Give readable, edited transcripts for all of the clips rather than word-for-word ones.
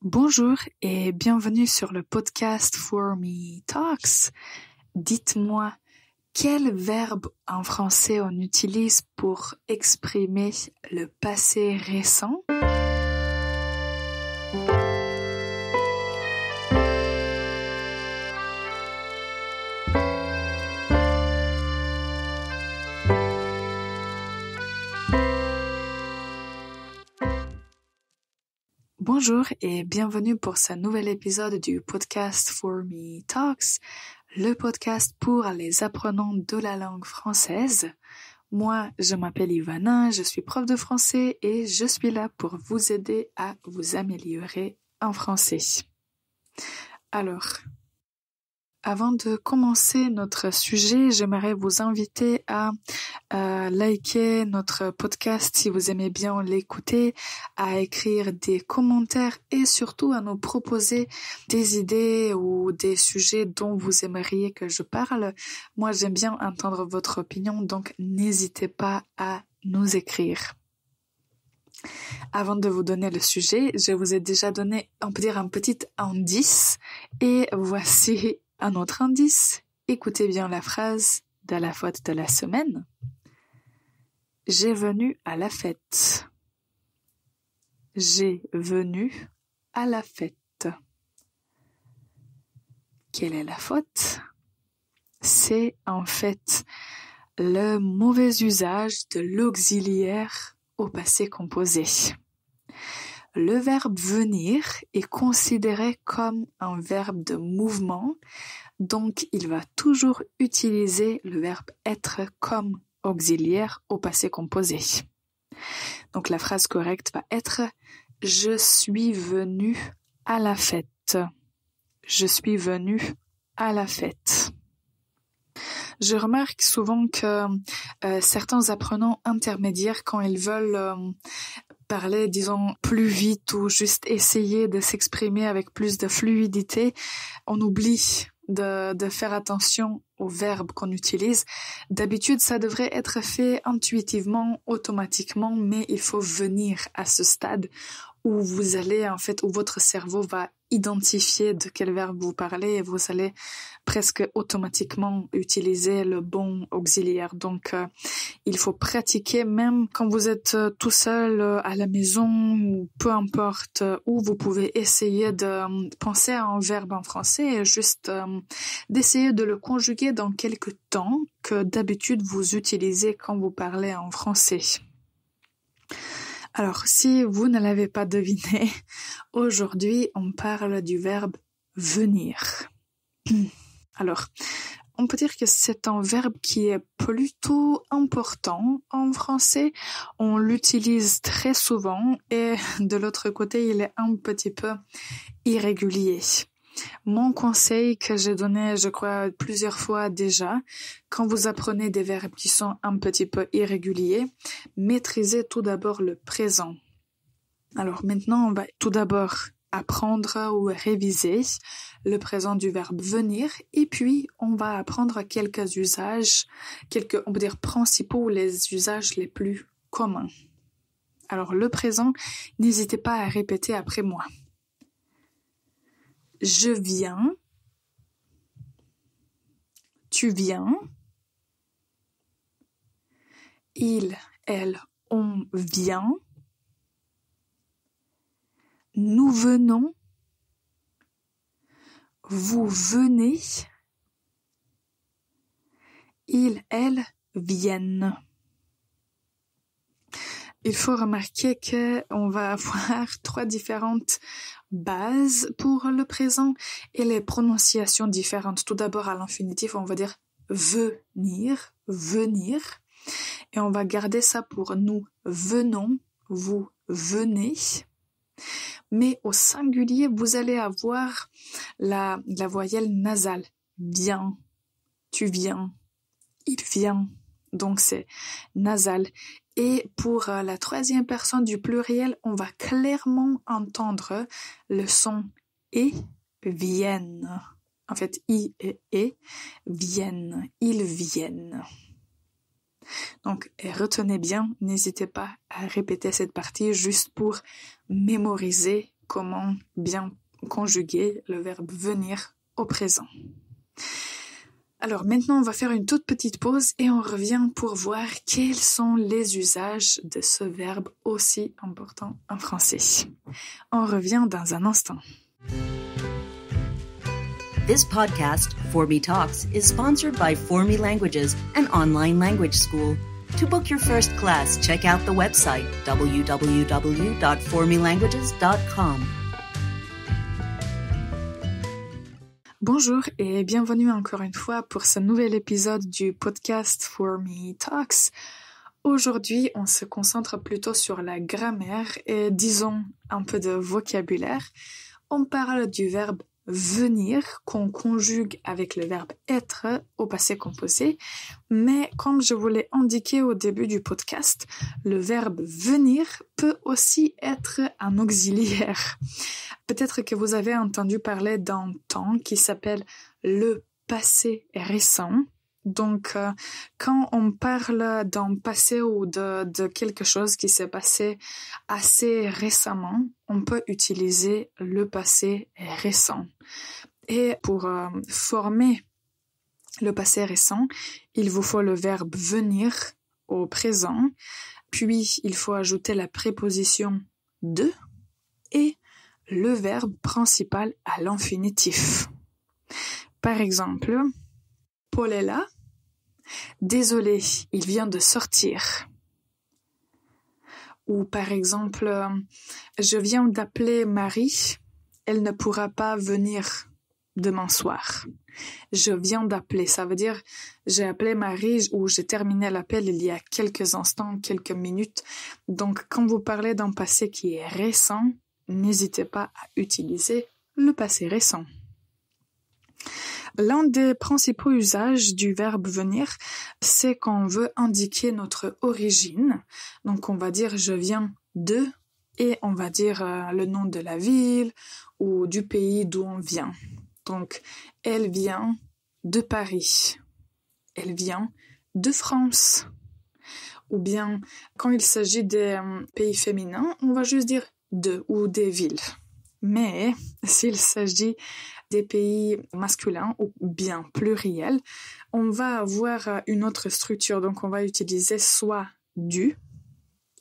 Bonjour et bienvenue sur le podcast For Me Talks. Dites-moi, quel verbe en français on utilise pour exprimer le passé récent? Bonjour et bienvenue pour ce nouvel épisode du podcast For Me Talks, le podcast pour les apprenants de la langue française. Moi, je m'appelle Ivana, je suis prof de français et je suis là pour vous aider à vous améliorer en français. Alors, avant de commencer notre sujet, j'aimerais vous inviter à liker notre podcast si vous aimez bien l'écouter, à écrire des commentaires et surtout à nous proposer des idées ou des sujets dont vous aimeriez que je parle. Moi, j'aime bien entendre votre opinion, donc n'hésitez pas à nous écrire. Avant de vous donner le sujet, je vous ai déjà donné, on peut dire, un petit indice et voici un autre indice. Écoutez bien la phrase de la faute de la semaine. J'ai venu à la fête. J'ai venu à la fête. Quelle est la faute? C'est en fait le mauvais usage de l'auxiliaire au passé composé. Le verbe venir est considéré comme un verbe de mouvement, donc il va toujours utiliser le verbe être comme auxiliaire au passé composé. Donc la phrase correcte va être « Je suis venu à la fête ». Je suis venu à la fête. Je remarque souvent que certains apprenants intermédiaires, quand ils veulent parler, disons, plus vite ou juste essayer de s'exprimer avec plus de fluidité, on oublie de faire attention aux verbes qu'on utilise. D'habitude, ça devrait être fait intuitivement, automatiquement, mais il faut venir à ce stade où vous allez, en fait, où votre cerveau va identifier de quel verbe vous parlez et vous allez presque automatiquement utiliser le bon auxiliaire. Donc, il faut pratiquer même quand vous êtes tout seul à la maison ou peu importe où, vous pouvez essayer de penser à un verbe en français et juste d'essayer de le conjuguer dans quelques temps que d'habitude vous utilisez quand vous parlez en français. Alors, si vous ne l'avez pas deviné, aujourd'hui, on parle du verbe venir. Alors, on peut dire que c'est un verbe qui est plutôt important en français. On l'utilise très souvent et de l'autre côté, il est un petit peu irrégulier. Mon conseil que j'ai donné, je crois, plusieurs fois déjà, quand vous apprenez des verbes qui sont un petit peu irréguliers, maîtrisez tout d'abord le présent. Alors maintenant, on va tout d'abord apprendre ou réviser le présent du verbe venir et puis on va apprendre quelques usages, on peut dire principaux ou les usages les plus communs. Alors le présent, n'hésitez pas à répéter après moi. Je viens, tu viens, il, elle, on vient, nous venons, vous venez, ils, elles viennent. Il faut remarquer qu'on va avoir 3 différentes bases pour le présent et les prononciations différentes. Tout d'abord, à l'infinitif, on va dire venir, venir. Et on va garder ça pour nous venons, vous venez. Mais au singulier, vous allez avoir la voyelle nasale. Viens, tu viens, il vient. Donc c'est nasal. Et pour la 3e personne du pluriel, on va clairement entendre le son et viennent. En fait, i et viennent, ils viennent. Donc, retenez bien, n'hésitez pas à répéter cette partie juste pour mémoriser comment bien conjuguer le verbe venir au présent. Alors maintenant, on va faire une toute petite pause et on revient pour voir quels sont les usages de ce verbe aussi important en français. On revient dans un instant. This podcast, For Me Talks, is sponsored by For Me Languages, an online language school. To book your first class, check out the website www.formelanguages.com. Bonjour et bienvenue encore une fois pour ce nouvel épisode du podcast For Me Talks. Aujourd'hui, on se concentre plutôt sur la grammaire et disons un peu de vocabulaire. On parle du verbe venir qu'on conjugue avec le verbe être au passé composé, mais comme je vous l'ai indiqué au début du podcast, le verbe venir peut aussi être un auxiliaire. Peut-être que vous avez entendu parler d'un temps qui s'appelle le passé récent. Donc, quand on parle d'un passé ou de quelque chose qui s'est passé assez récemment, on peut utiliser le passé récent. Et pour former le passé récent, il vous faut le verbe venir au présent, puis il faut ajouter la préposition de et le verbe principal à l'infinitif. Par exemple, Paul est là. Désolé, il vient de sortir. Ou par exemple, je viens d'appeler Marie, elle ne pourra pas venir demain soir. Je viens d'appeler, ça veut dire j'ai appelé Marie ou j'ai terminé l'appel il y a quelques instants, quelques minutes. Donc quand vous parlez d'un passé qui est récent, n'hésitez pas à utiliser le passé récent. L'un des principaux usages du verbe venir, c'est qu'on veut indiquer notre origine. Donc on va dire je viens de et on va dire le nom de la ville ou du pays d'où on vient. Donc elle vient de Paris. Elle vient de France. Ou bien quand il s'agit des pays féminins, on va juste dire de ou des villes. Mais s'il s'agit des pays masculins ou bien pluriels, on va avoir une autre structure. Donc, on va utiliser soit du,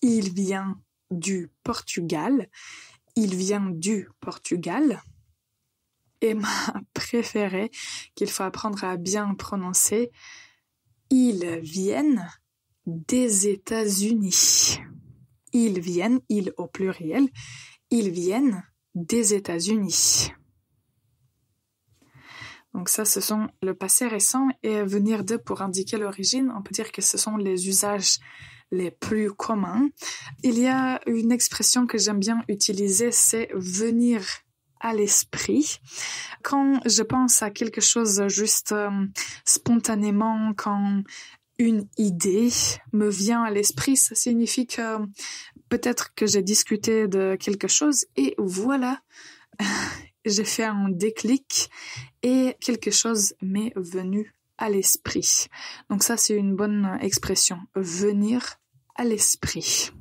il vient du Portugal, il vient du Portugal. Et ma préférée, qu'il faut apprendre à bien prononcer, ils viennent des États-Unis. Ils viennent, ils au pluriel, ils viennent des États-Unis. Donc ça, ce sont le passé récent et venir de pour indiquer l'origine. On peut dire que ce sont les usages les plus communs. Il y a une expression que j'aime bien utiliser, c'est venir à l'esprit. Quand je pense à quelque chose juste spontanément, quand une idée me vient à l'esprit, ça signifie que peut-être que j'ai discuté de quelque chose et voilà, j'ai fait un déclic et quelque chose m'est venu à l'esprit. Donc ça, c'est une bonne expression, venir à l'esprit.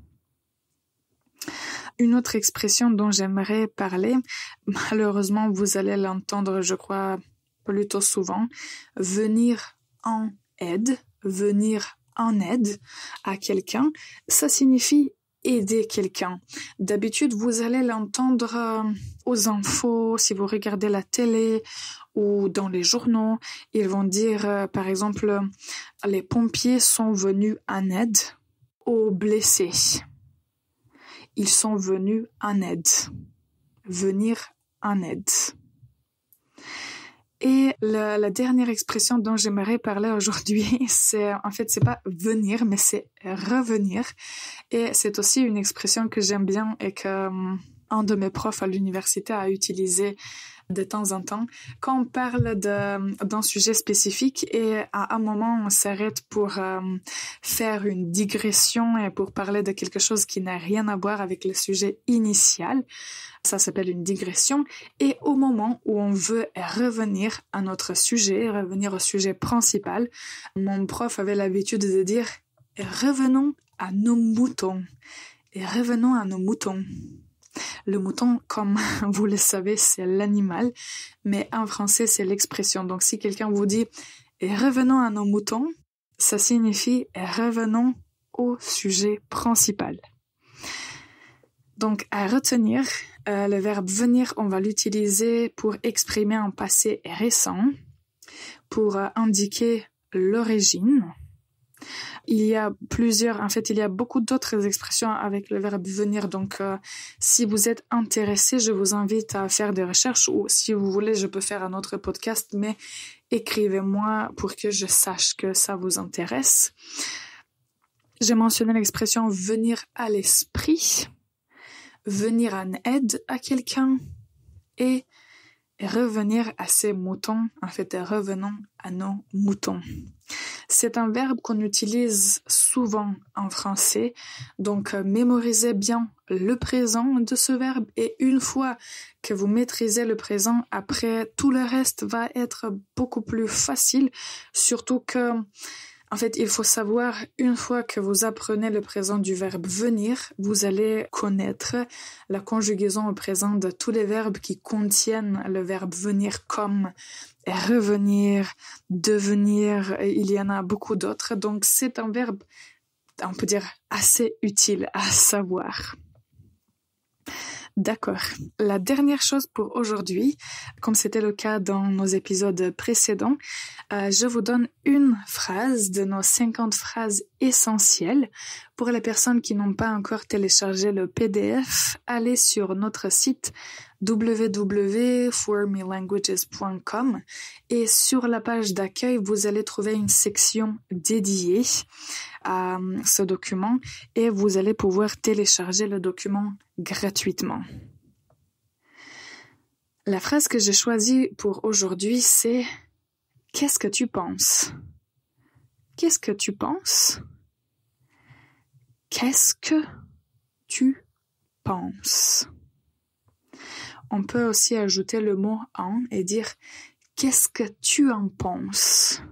Une autre expression dont j'aimerais parler, malheureusement, vous allez l'entendre, je crois, plutôt souvent, venir en aide à quelqu'un, ça signifie aider quelqu'un. D'habitude, vous allez l'entendre aux infos, si vous regardez la télé ou dans les journaux. Ils vont dire, par exemple, les pompiers sont venus en aide aux blessés. Ils sont venus en aide. Venir en aide. Et la dernière expression dont j'aimerais parler aujourd'hui, c'est pas venir, mais c'est revenir. Et c'est aussi une expression que j'aime bien et que un de mes profs à l'université a utilisé de temps en temps. Quand on parle d'un sujet spécifique et à un moment on s'arrête pour faire une digression et pour parler de quelque chose qui n'a rien à voir avec le sujet initial, ça s'appelle une digression. Et au moment où on veut revenir à notre sujet, revenir au sujet principal, mon prof avait l'habitude de dire « revenons à nos moutons ». Et revenons à nos moutons. Le mouton, comme vous le savez, c'est l'animal, mais en français, c'est l'expression. Donc, si quelqu'un vous dit « revenons à nos moutons », ça signifie « revenons au sujet principal ». Donc, à retenir, le verbe « venir », on va l'utiliser pour exprimer un passé récent, pour indiquer l'origine. Il y a beaucoup d'autres expressions avec le verbe venir. Donc, si vous êtes intéressé, je vous invite à faire des recherches ou si vous voulez, je peux faire un autre podcast, mais écrivez-moi pour que je sache que ça vous intéresse. J'ai mentionné l'expression venir à l'esprit, venir en aide à quelqu'un et revenir à ses moutons. En fait, revenons à nos moutons. C'est un verbe qu'on utilise souvent en français, donc mémorisez bien le présent de ce verbe et une fois que vous maîtrisez le présent, après tout le reste va être beaucoup plus facile, surtout que en fait, il faut savoir, une fois que vous apprenez le présent du verbe venir, vous allez connaître la conjugaison au présent de tous les verbes qui contiennent le verbe venir comme revenir, devenir, il y en a beaucoup d'autres. Donc, c'est un verbe, on peut dire, assez utile à savoir. D'accord. La dernière chose pour aujourd'hui, comme c'était le cas dans nos épisodes précédents, je vous donne une phrase de nos 50 phrases essentielles. Pour les personnes qui n'ont pas encore téléchargé le PDF, allez sur notre site www.formelanguages.com et sur la page d'accueil, vous allez trouver une section dédiée à ce document et vous allez pouvoir télécharger le document gratuitement. La phrase que j'ai choisie pour aujourd'hui, c'est « Qu'est-ce que tu penses ?» Qu'est-ce que tu penses? Qu'est-ce que tu penses? On peut aussi ajouter le mot « en » et dire « Qu'est-ce que tu en penses ?»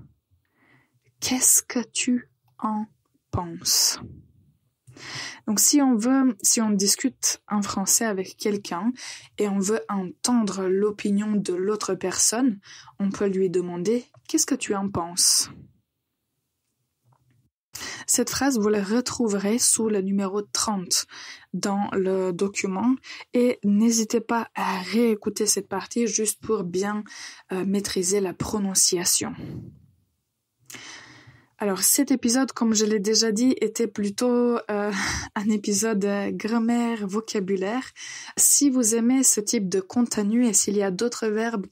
Qu'est-ce que tu en penses? Donc si on discute en français avec quelqu'un et on veut entendre l'opinion de l'autre personne, on peut lui demander « Qu'est-ce que tu en penses ?» Cette phrase, vous la retrouverez sous le numéro 30 dans le document et n'hésitez pas à réécouter cette partie juste pour bien maîtriser la prononciation. Alors cet épisode, comme je l'ai déjà dit, était plutôt un épisode grammaire, vocabulaire. Si vous aimez ce type de contenu et s'il y a d'autres verbes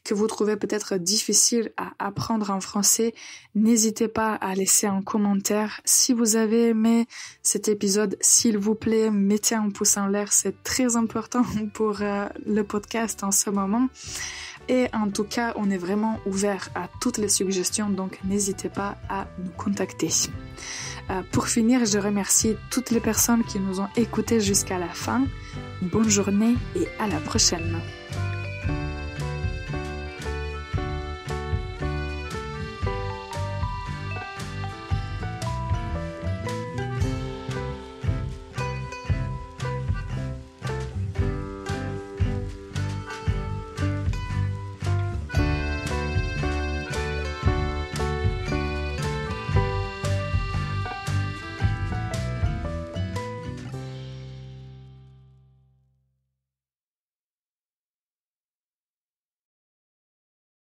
que vous trouvez peut-être difficiles à apprendre en français, n'hésitez pas à laisser un commentaire. Si vous avez aimé cet épisode, s'il vous plaît, mettez un pouce en l'air, c'est très important pour le podcast en ce moment. Et en tout cas, on est vraiment ouvert à toutes les suggestions, donc n'hésitez pas à nous contacter. Pour finir, je remercie toutes les personnes qui nous ont écoutés jusqu'à la fin. Bonne journée et à la prochaine.